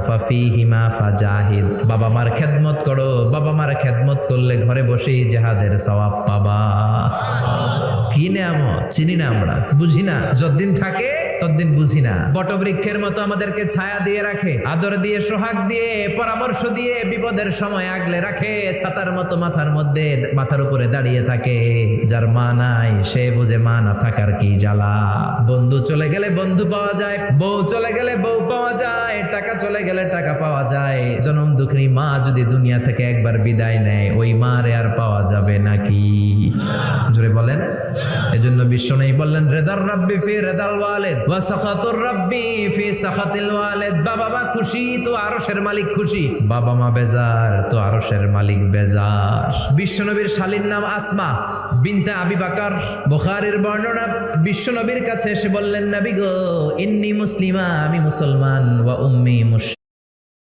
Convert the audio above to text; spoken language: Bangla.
ফাফিহিমা ফাজাহিদ, বাবা মার খেদমত করো, বাবা মার খেদমত করলে ঘরে বসেই জিহাদের সওয়াব পাবা। কি নেয়ামত চিনি না আমরা, বুঝি না, যতদিন থাকে ততদিন বুঝি না। বটবৃক্ষের মতো আমাদেরকে ছায়া দিয়ে রাখে, আদর দিয়ে, সোহাগ দিয়ে, পরামর্শ দিয়ে, বিপদের সময় আগলে রাখে, ছাতার মতো মাথার মধ্যে, মাথার উপরে দাঁড়িয়ে থাকে। যার মা নাই সে বুঝে মা না থাকার কি জ্বালা। বন্ধু চলে গেলে বন্ধু পাওয়া যায়, বউ চলে গেলে বউ পাওয়া যায়, টাকা চলে গেলে টাকা পাওয়া যায়। জনম দুঃখিনী মা যদি দুনিয়া থেকে একবার বিদায় নেয়, ওই মারে আর পাওয়া যাবে নাকি? জোরে বলেন। এজন্য বিশ্বনবী বললেন, রেদার রাব্বি ফি রেদাল ওয়ালিদ ওয়া সাখাতুর রাব্বি ফি সাখাতিল ওয়ালিদ। বাবা মা খুশি তো আরশের মালিক খুশি, বাবা মা বেজার তো আরশের মালিক বেজার। বিশ্বনবীর শালীর নাম আসমা বিনতে আবি বকর। বুখারীর বর্ণনা, বিশ্বনবীর কাছে এসে বললেন, নবী গো, ইন্নী মুসলিমা, আমি মুসলমান, ওয়া উম্মি মুশরিকা।